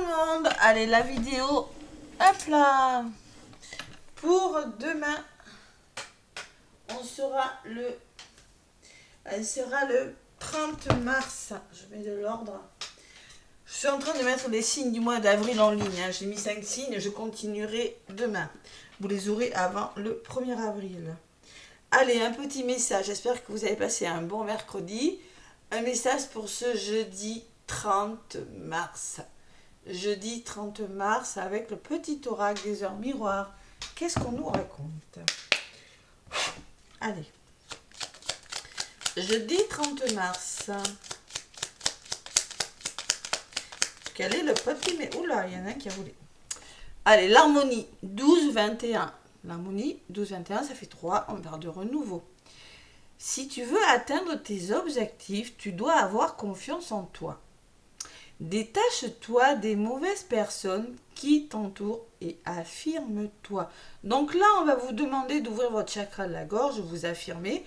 le monde. Allez, la vidéo, hop là. Pour demain, elle sera le 30 mars. Je mets de l'ordre. Je suis en train de mettre les signes du mois d'avril en ligne. Hein. J'ai mis 5 signes, je continuerai demain. Vous les aurez avant le 1er avril. Allez, un petit message. J'espère que vous avez passé un bon mercredi. Un message pour ce jeudi 30 mars. Jeudi 30 mars avec le petit oracle des heures miroirs. Qu'est-ce qu'on nous raconte? Allez. Jeudi 30 mars. Quel est le petit... Mais oula, il y en a un qui a voulu. Allez, l'harmonie 12-21. L'harmonie 12-21, ça fait 3. On parle de renouveau. Si tu veux atteindre tes objectifs, tu dois avoir confiance en toi. Détache-toi des mauvaises personnes qui t'entourent et affirme-toi. Donc là, on va vous demander d'ouvrir votre chakra de la gorge, vous affirmer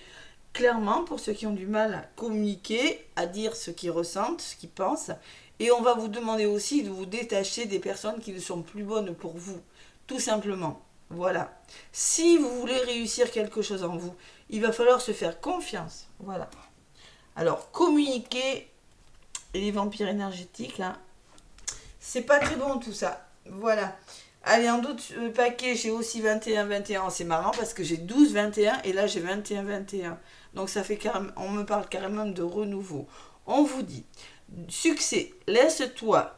clairement pour ceux qui ont du mal à communiquer, à dire ce qu'ils ressentent, ce qu'ils pensent. Et on va vous demander aussi de vous détacher des personnes qui ne sont plus bonnes pour vous, tout simplement. Voilà. Si vous voulez réussir quelque chose en vous, il va falloir se faire confiance. Voilà. Alors, communiquer et les vampires énergétiques, là, c'est pas très bon tout ça. Voilà. Allez, en d'autres paquets, j'ai aussi 21-21. C'est marrant parce que j'ai 12-21 et là j'ai 21-21. Donc ça fait carrément, on me parle carrément de renouveau. On vous dit, succès, laisse-toi,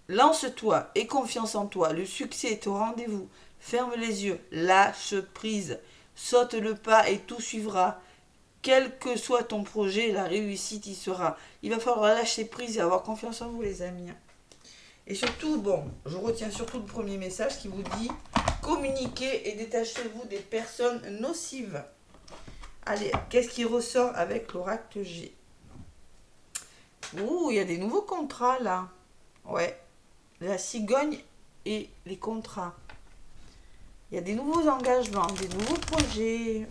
lance-toi et confiance en toi. Le succès est au rendez-vous. Ferme les yeux, lâche prise, saute le pas et tout suivra. Quel que soit ton projet, la réussite y sera. Il va falloir lâcher prise et avoir confiance en vous, les amis. Et surtout, bon, je retiens surtout le premier message qui vous dit communiquez et détachez-vous des personnes nocives. Allez, qu'est-ce qui ressort avec l'oracle G? Ouh, il y a des nouveaux contrats là. Ouais, la cigogne et les contrats. Il y a des nouveaux engagements, des nouveaux projets.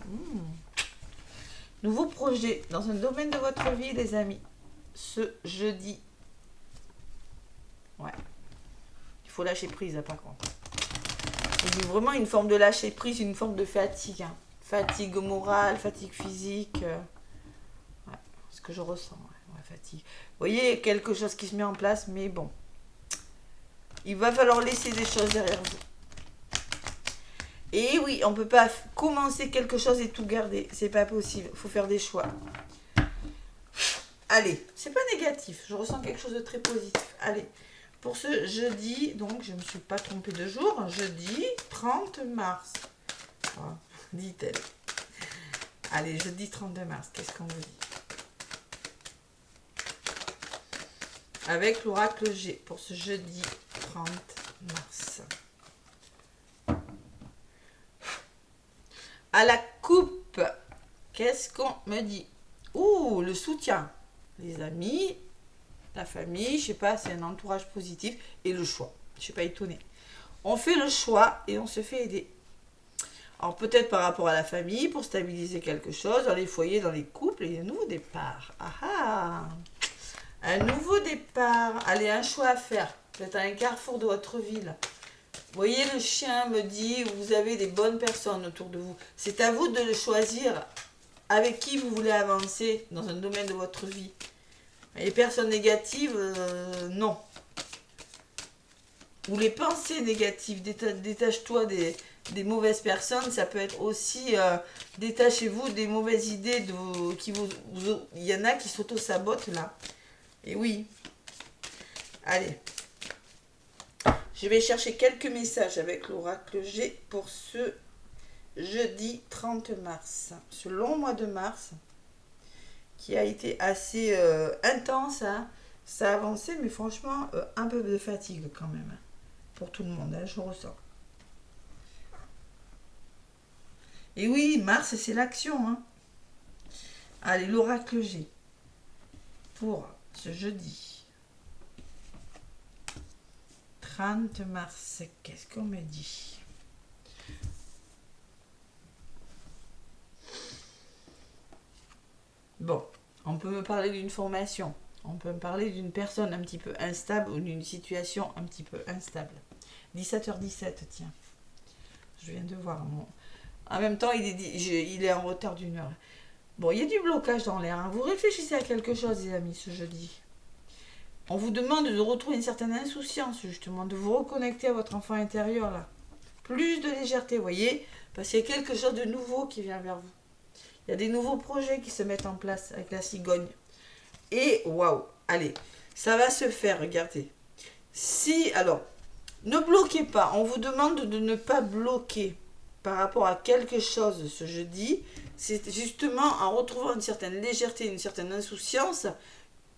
Nouveaux projets dans un domaine de votre vie, les amis. Ce jeudi. Ouais. Il faut lâcher prise, là, par contre. Il y a vraiment une forme de lâcher prise, une forme de fatigue. Hein. Fatigue morale, fatigue physique. Ouais, ce que je ressens. Ouais, fatigue. Vous voyez, quelque chose qui se met en place, mais bon. Il va falloir laisser des choses derrière vous. Et oui, on ne peut pas commencer quelque chose et tout garder. C'est pas possible. Il faut faire des choix. Allez, c'est pas négatif. Je ressens quelque chose de très positif. Allez, pour ce jeudi, donc je ne me suis pas trompée de jour. Jeudi 30 mars. Oh, dit-elle. Allez, jeudi 32 mars. Qu'est-ce qu'on vous dit? Avec l'oracle G pour ce jeudi 30 mars. À la coupe, qu'est-ce qu'on me dit? Ouh, le soutien. Les amis, la famille, je sais pas, c'est un entourage positif. Et le choix. Je ne suis pas étonnée. On fait le choix et on se fait aider. Alors peut-être par rapport à la famille, pour stabiliser quelque chose, dans les foyers, dans les couples, il y a un nouveau départ. Ah ah! Un nouveau départ. Allez, un choix à faire. Peut-être à un carrefour de votre ville. Vous voyez, le chien me dit, vous avez des bonnes personnes autour de vous. C'est à vous de le choisir avec qui vous voulez avancer dans un domaine de votre vie. Les personnes négatives, non. Ou les pensées négatives, détache-toi des mauvaises personnes. Ça peut être aussi, détachez-vous des mauvaises idées. Il y en a qui s'auto-sabotent là. Et oui. Allez. Je vais chercher quelques messages avec l'oracle G pour ce jeudi 30 mars. Ce long mois de mars qui a été assez intense. Hein. Ça a avancé, mais franchement, un peu de fatigue quand même. Hein, pour tout le monde, hein, je ressens. Et oui, Mars, c'est l'action. Hein. Allez, l'oracle G pour ce jeudi 30 mars, qu'est-ce qu'on me dit? Bon, on peut me parler d'une formation. On peut me parler d'une personne un petit peu instable ou d'une situation un petit peu instable. 17h17, tiens. Je viens de voir. En même temps, il est en retard d'une heure. Bon, il y a du blocage dans l'air. Hein. Vous réfléchissez à quelque chose, les amis, ce jeudi. On vous demande de retrouver une certaine insouciance, justement, de vous reconnecter à votre enfant intérieur, là. Plus de légèreté, vous voyez, parce qu'il y a quelque chose de nouveau qui vient vers vous. Il y a des nouveaux projets qui se mettent en place avec la cigogne. Et waouh, allez, ça va se faire, regardez. Alors, ne bloquez pas. On vous demande de ne pas bloquer par rapport à quelque chose ce jeudi. C'est justement en retrouvant une certaine légèreté, une certaine insouciance,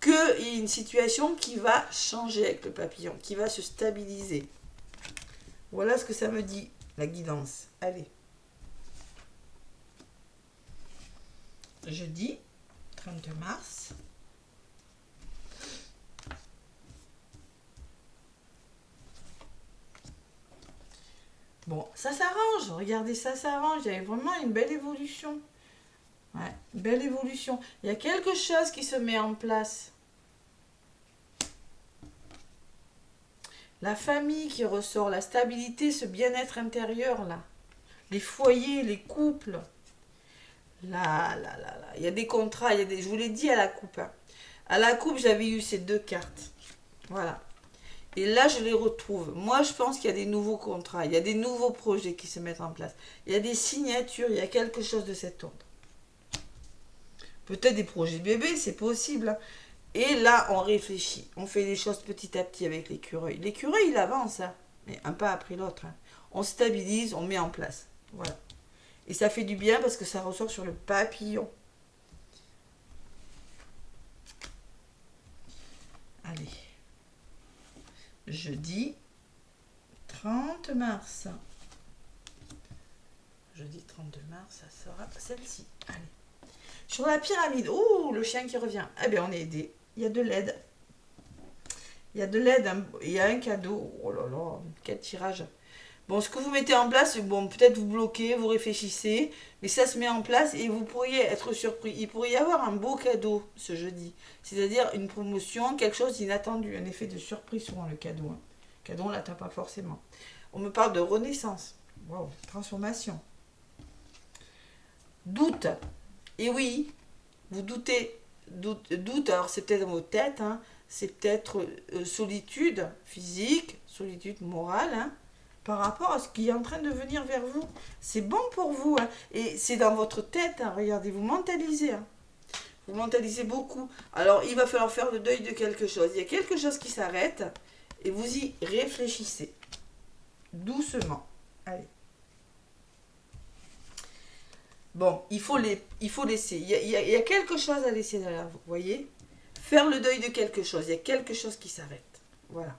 qu'il y a une situation qui va changer avec le papillon, qui va se stabiliser. Voilà ce que ça me dit, la guidance. Allez. Jeudi, 30 mars. Bon, ça s'arrange. Regardez, ça s'arrange. Il y a vraiment une belle évolution. Ouais, une belle évolution. Il y a quelque chose qui se met en place. La famille qui ressort, la stabilité, ce bien-être intérieur, là. Les foyers, les couples. Là. Il y a des contrats, je vous l'ai dit à la coupe. Hein. À la coupe, j'avais eu ces deux cartes. Voilà. Et là, je les retrouve. Moi, je pense qu'il y a des nouveaux contrats, il y a des nouveaux projets qui se mettent en place. Il y a des signatures, il y a quelque chose de cet ordre. Peut-être des projets bébés, c'est possible. Hein. Et là, on réfléchit. On fait les choses petit à petit avec l'écureuil. L'écureuil, il avance, hein, mais un pas après l'autre. Hein. On stabilise, on met en place. Voilà. Et ça fait du bien parce que ça ressort sur le papillon. Allez. Jeudi 30 mars. Jeudi 32 mars, ça sera celle-ci. Allez. Sur la pyramide. Oh, le chien qui revient. Eh bien, on est aidé. Il y a de l'aide. Il y a de l'aide. Il y a un cadeau. Oh là là, quel tirage. Bon, ce que vous mettez en place, bon, peut-être vous bloquez, vous réfléchissez, mais ça se met en place et vous pourriez être surpris. Il pourrait y avoir un beau cadeau ce jeudi. C'est-à-dire une promotion, quelque chose d'inattendu, un effet de surprise souvent le cadeau. Hein. Le cadeau, on ne l'attend pas forcément. On me parle de renaissance. Wow, transformation. Doute. Et oui, vous doutez. Doute, alors c'est peut-être dans vos têtes, hein, c'est peut-être solitude physique, solitude morale, hein, par rapport à ce qui est en train de venir vers vous. C'est bon pour vous, hein, et c'est dans votre tête, hein, regardez, vous mentalisez. Hein. Vous mentalisez beaucoup. Alors, il va falloir faire le deuil de quelque chose. Il y a quelque chose qui s'arrête, et vous y réfléchissez. Doucement. Allez. Bon, il faut laisser. Il y a quelque chose à laisser derrière vous, voyez. Faire le deuil de quelque chose. Il y a quelque chose qui s'arrête. Voilà.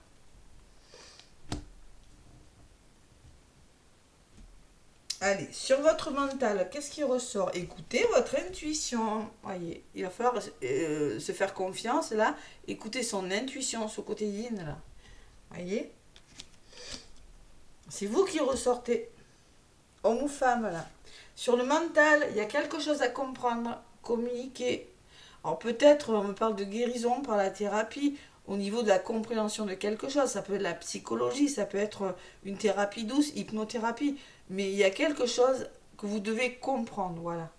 Allez, sur votre mental, qu'est-ce qui ressort? Écoutez votre intuition. Voyez, il va falloir se faire confiance, là. Écoutez son intuition, ce côté yin, là. Voyez. C'est vous qui ressortez. Homme ou femme, là. Sur le mental, il y a quelque chose à comprendre, communiquer. Alors peut-être, on me parle de guérison par la thérapie, au niveau de la compréhension de quelque chose. Ça peut être la psychologie, ça peut être une thérapie douce, hypnothérapie. Mais il y a quelque chose que vous devez comprendre, voilà.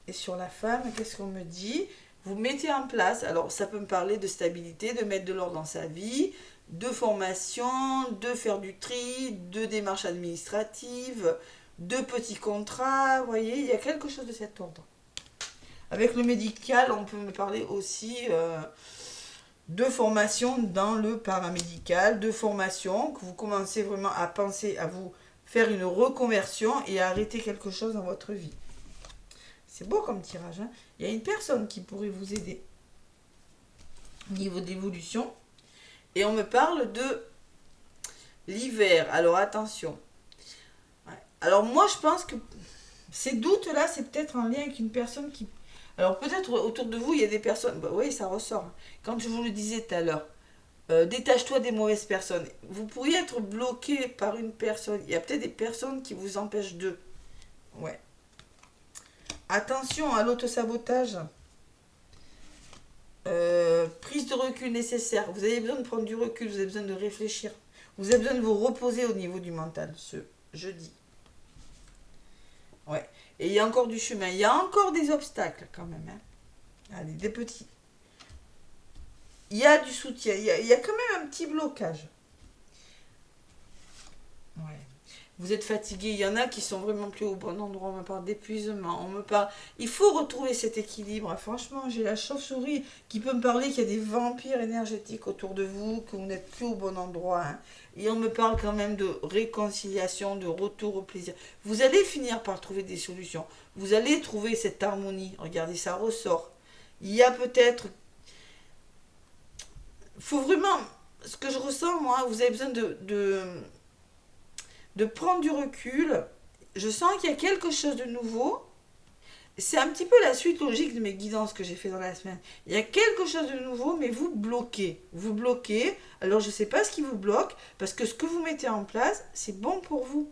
Et sur la femme, qu'est-ce qu'on me dit? Vous mettez en place, alors ça peut me parler de stabilité, de mettre de l'ordre dans sa vie, de formation, de faire du tri, de démarches administratives, de petits contrats, vous voyez, il y a quelque chose de cet ordre. Avec le médical, on peut me parler aussi de formation dans le paramédical, de formation, que vous commencez vraiment à penser à vous faire une reconversion et à arrêter quelque chose dans votre vie. C'est beau comme tirage, hein. Il y a une personne qui pourrait vous aider au niveau d'évolution. Et on me parle de l'hiver. Alors attention. Ouais. Alors moi je pense que ces doutes-là, c'est peut-être en lien avec une personne qui... Alors peut-être autour de vous, il y a des personnes... Bah, oui, ça ressort. Comme je vous le disais tout à l'heure. Détache-toi des mauvaises personnes. Vous pourriez être bloqué par une personne. Il y a peut-être des personnes qui vous empêchent d'eux. Ouais. Attention à l'autosabotage. prise de recul nécessaire. Vous avez besoin de prendre du recul, vous avez besoin de réfléchir. Vous avez besoin de vous reposer au niveau du mental ce jeudi. Ouais. Et il y a encore du chemin, il y a encore des obstacles quand même. Hein. Allez, des petits. Il y a du soutien, il y a quand même un petit blocage. Ouais. Vous êtes fatigué, il y en a qui sont vraiment plus au bon endroit, on me parle d'épuisement, on me parle... Il faut retrouver cet équilibre. Franchement, j'ai la chauve-souris qui peut me parler qu'il y a des vampires énergétiques autour de vous, que vous n'êtes plus au bon endroit. Hein. Et on me parle quand même de réconciliation, de retour au plaisir. Vous allez finir par trouver des solutions. Vous allez trouver cette harmonie. Regardez, ça ressort. Il y a peut-être... Faut vraiment... Ce que je ressens, moi, vous avez besoin de prendre du recul. Je sens qu'il y a quelque chose de nouveau. C'est un petit peu la suite logique de mes guidances que j'ai fait dans la semaine. Il y a quelque chose de nouveau, mais vous bloquez. Vous bloquez. Alors, je ne sais pas ce qui vous bloque, parce que ce que vous mettez en place, c'est bon pour vous.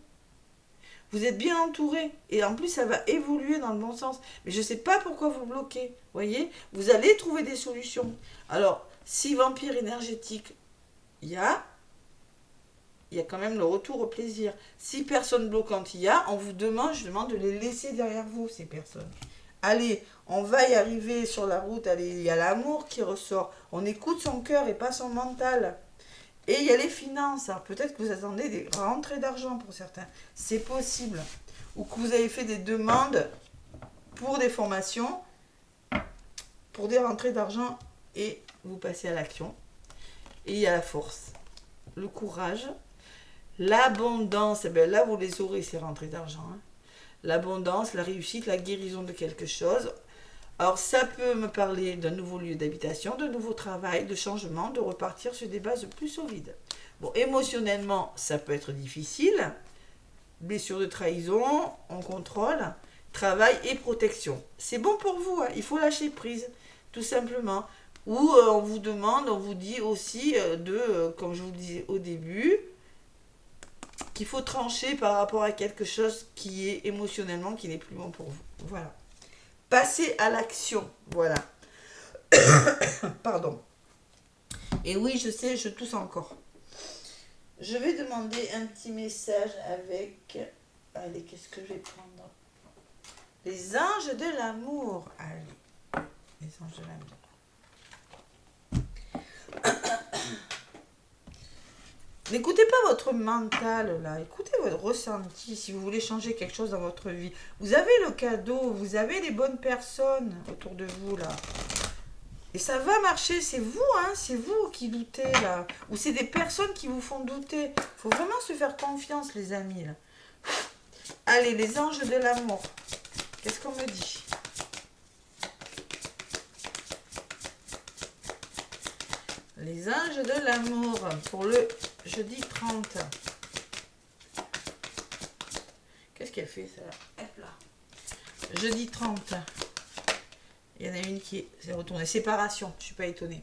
Vous êtes bien entouré. Et en plus, ça va évoluer dans le bon sens. Mais je ne sais pas pourquoi vous bloquez. Voyez, vous allez trouver des solutions. Alors, si vampire énergétique, il y a quand même le retour au plaisir. Si personne bloquante il y a, je demande de les laisser derrière vous, ces personnes. Allez, on va y arriver sur la route. Allez, il y a l'amour qui ressort. On écoute son cœur et pas son mental. Et il y a les finances. Alors peut-être que vous attendez des rentrées d'argent pour certains. C'est possible. Ou que vous avez fait des demandes pour des formations, pour des rentrées d'argent, et vous passez à l'action. Et il y a la force, le courage, l'abondance. Et bien là, vous les aurez, ces rentrées d'argent. Hein. L'abondance, la réussite, la guérison de quelque chose. Alors ça peut me parler d'un nouveau lieu d'habitation, de nouveau travail, de changement, de repartir sur des bases plus solides. Bon, émotionnellement, ça peut être difficile. Blessure de trahison, on contrôle, travail et protection. C'est bon pour vous, hein. Il faut lâcher prise, tout simplement. Ou on vous demande, on vous dit aussi comme je vous le disais au début, qu'il faut trancher par rapport à quelque chose qui est émotionnellement, qui n'est plus bon pour vous. Voilà. Passer à l'action, voilà. Pardon. Et oui, je sais, je tousse encore. Je vais demander un petit message avec... Allez, qu'est-ce que je vais prendre? Les anges de l'amour. Allez, les anges de l'amour. N'écoutez pas votre mental, là. Écoutez votre ressenti si vous voulez changer quelque chose dans votre vie. Vous avez le cadeau, vous avez les bonnes personnes autour de vous, là. Et ça va marcher, c'est vous, hein, c'est vous qui doutez, là. Ou c'est des personnes qui vous font douter. Il faut vraiment se faire confiance, les amis, là. Allez, les anges de l'amour. Qu'est-ce qu'on me dit? Les anges de l'amour pour le jeudi 30. Qu'est-ce qu'elle fait, ça là? Hop là. Jeudi 30. Il y en a une qui s'est retournée. Séparation, je ne suis pas étonnée.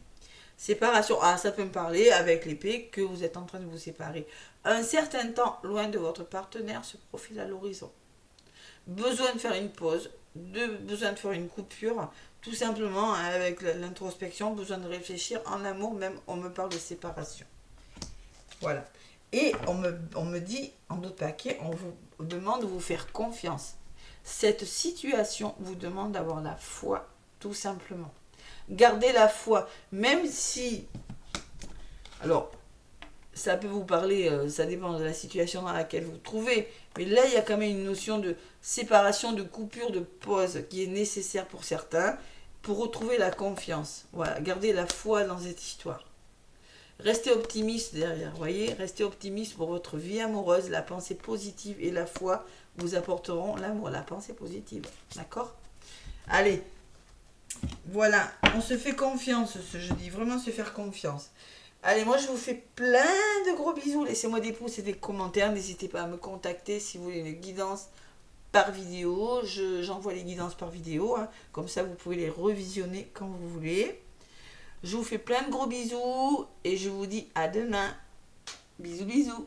Séparation, ah ça peut me parler avec l'épée que vous êtes en train de vous séparer. Un certain temps loin de votre partenaire se profile à l'horizon. Besoin de faire une pause, besoin de faire une coupure, tout simplement avec l'introspection, besoin de réfléchir en amour, même on me parle de séparation. Voilà. Et on me dit, en d'autres paquets, on vous demande de vous faire confiance. Cette situation vous demande d'avoir la foi, tout simplement. Gardez la foi, même si... Alors, ça peut vous parler, ça dépend de la situation dans laquelle vous vous trouvez, mais là, il y a quand même une notion de séparation, de coupure, de pause qui est nécessaire pour certains, pour retrouver la confiance. Voilà, gardez la foi dans cette histoire. Restez optimiste derrière, voyez, restez optimiste pour votre vie amoureuse, la pensée positive et la foi vous apporteront l'amour, la pensée positive, d'accord? Allez, voilà, on se fait confiance ce jeudi, vraiment se faire confiance. Allez, moi je vous fais plein de gros bisous, laissez-moi des pouces et des commentaires, n'hésitez pas à me contacter si vous voulez une guidance par vidéo, j'envoie les guidances par vidéo, hein. Comme ça vous pouvez les revisionner quand vous voulez. Je vous fais plein de gros bisous et je vous dis à demain. Bisous bisous.